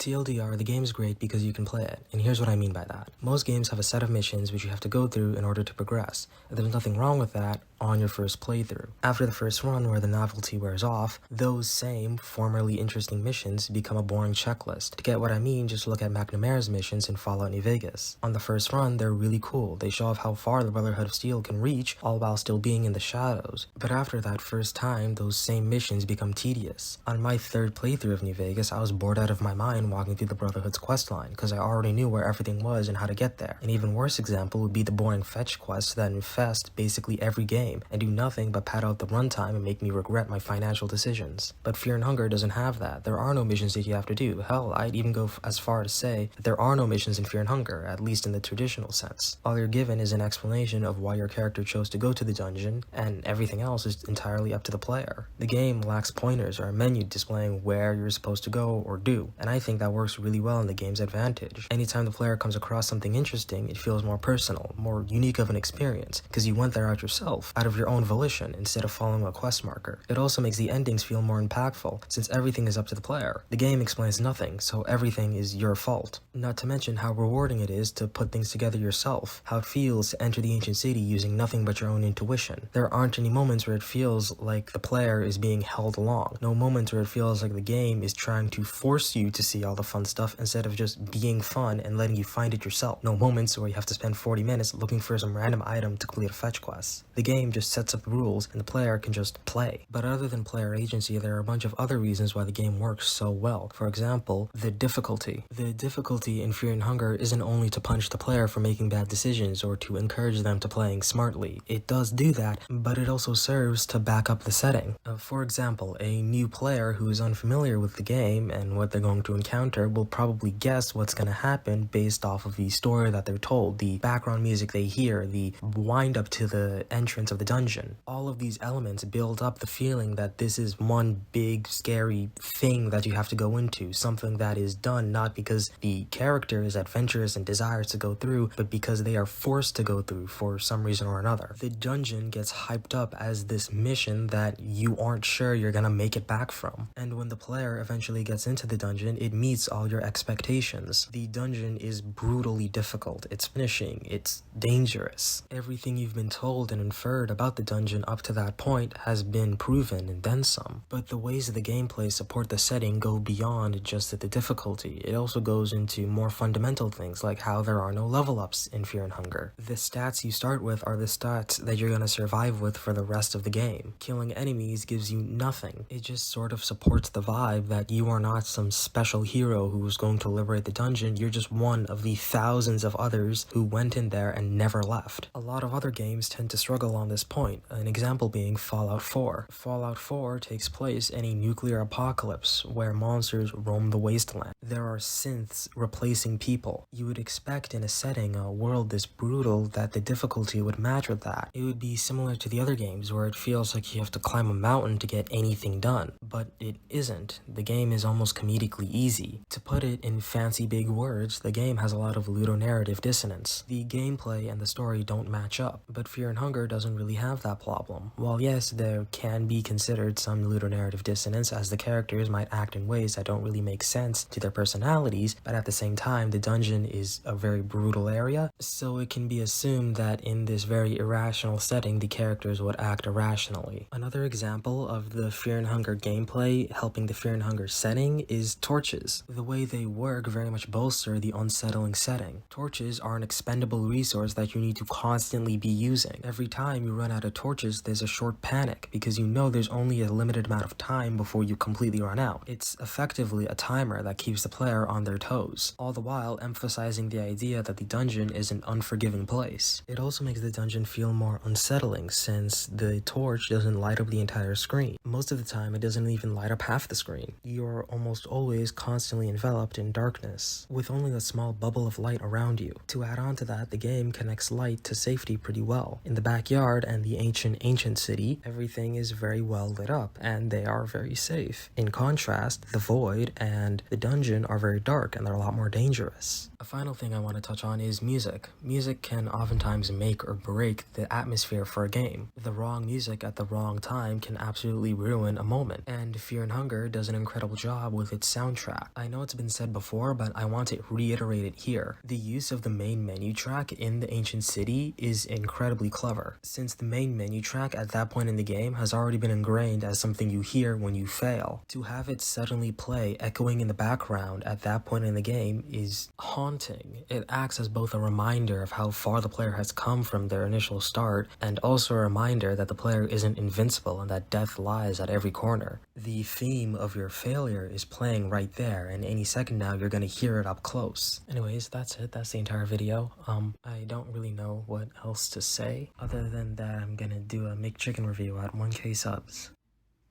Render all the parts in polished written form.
TLDR, the game's great because you can play it, and here's what I mean by that. Most games have a set of missions which you have to go through in order to progress. There's nothing wrong with that on your first playthrough. After the first run where the novelty wears off, those same formerly interesting missions become a boring checklist. To get what I mean, just look at McNamara's missions in Fallout New Vegas. On the first run, they're really cool. They show off how far the Brotherhood of Steel can reach, all while still being in the shadows. But after that first time, those same missions become tedious. On my third playthrough of New Vegas, I was bored out of my mind walking through the Brotherhood's questline, because I already knew where everything was and how to get there. An even worse example would be the boring fetch quests that infest basically every game, and do nothing but pad out the runtime and make me regret my financial decisions. But Fear and Hunger doesn't have that. There are no missions that you have to do. Hell, I'd even go as far to say that there are no missions in Fear and Hunger, at least in the traditional sense. All you're given is an explanation of why your character chose to go to the dungeon, and everything else is entirely up to the player. The game lacks pointers or a menu displaying where you're supposed to go or do, and I think that works really well in the game's advantage. Anytime the player comes across something interesting, it feels more personal, more unique of an experience, because you went there out yourself, out of your own volition, instead of following a quest marker. It also makes the endings feel more impactful, since everything is up to the player. The game explains nothing, so everything is your fault. Not to mention how rewarding it is to put things together yourself, how it feels to enter the ancient city using nothing but your own intuition. There aren't any moments where it feels like the player is being held along. No moments where it feels like the game is trying to force you to see all the fun stuff instead of just being fun and letting you find it yourself. No moments where you have to spend 40 minutes looking for some random item to complete a fetch quest. The game just sets up the rules and the player can just play. But other than player agency, there are a bunch of other reasons why the game works so well. For example, the difficulty. The difficulty in Fear and Hunger isn't only to punish the player for making bad decisions or to encourage them to playing smartly. It does do that, but it also serves to back up the setting. For example, a new player who is unfamiliar with the game and what they're going to encounter will probably guess what's going to happen based off of the story that they're told, the background music they hear, the wind up to the entrance of the dungeon. All of these elements build up the feeling that this is one big scary thing that you have to go into, something that is done not because the character is adventurous and desires to go through, but because they are forced to go through for some reason or another. The dungeon gets hyped up as this mission that you aren't sure you're gonna make it back from. And when the player eventually gets into the dungeon, it meets all your expectations. The dungeon is brutally difficult, it's finishing, it's dangerous. Everything you've been told and inferred about the dungeon up to that point has been proven and then some. But the ways the gameplay support the setting go beyond just the difficulty. It also goes into more fundamental things like how there are no level ups in Fear and Hunger. The stats you start with are the stats that you're gonna survive with for the rest of the game. Killing enemies gives you nothing. It just sort of supports the vibe that you are not some special hero who's going to liberate the dungeon. You're just one of the thousands of others who went in there and never left. A lot of other games tend to struggle on this point, an example being Fallout 4. Fallout 4 takes place in a nuclear apocalypse where monsters roam the wasteland. There are synths replacing people. You would expect in a setting, a world this brutal, that the difficulty would match with that. It would be similar to the other games where it feels like you have to climb a mountain to get anything done, but it isn't. The game is almost comedically easy. To put it in fancy big words, the game has a lot of ludonarrative dissonance. The gameplay and the story don't match up, but Fear and Hunger doesn't really have that problem. While yes, there can be considered some ludonarrative dissonance as the characters might act in ways that don't really make sense to their personalities, but at the same time, the dungeon is a very brutal area, so it can be assumed that in this very irrational setting, the characters would act irrationally. Another example of the Fear and Hunger gameplay helping the Fear and Hunger setting is torches. The way they work very much bolster the unsettling setting. Torches are an expendable resource that you need to constantly be using. Every time you run out of torches, there's a short panic because you know there's only a limited amount of time before you completely run out. It's effectively a timer that keeps the player on their toes, all the while emphasizing the idea that the dungeon is an unforgiving place. It also makes the dungeon feel more unsettling since the torch doesn't light up the entire screen. Most of the time, it doesn't even light up half the screen. You're almost always constantly enveloped in darkness, with only a small bubble of light around you. To add on to that, the game connects light to safety pretty well. In the backyard and the ancient city, everything is very well lit up, and they are very safe. In contrast, the void and the dungeon are very dark, and they're a lot more dangerous. A final thing I want to touch on is music. Music can oftentimes make or break the atmosphere for a game. The wrong music at the wrong time can absolutely ruin a moment, and Fear and Hunger does an incredible job with its soundtrack. I know it's been said before, but I want to reiterate it here. The use of the main menu track in the ancient city is incredibly clever, since the main menu track at that point in the game has already been ingrained as something you hear when you fail. To have it suddenly play echoing in the background at that point in the game is haunting. It acts as both a reminder of how far the player has come from their initial start, and also a reminder that the player isn't invincible and that death lies at every corner. The theme of your failure is playing right there, and any second now you're gonna hear it up close. Anyways, that's it. That's the entire video. I don't really know what else to say other than that I'm gonna do a McChicken review at 1K subs.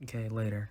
Okay, later.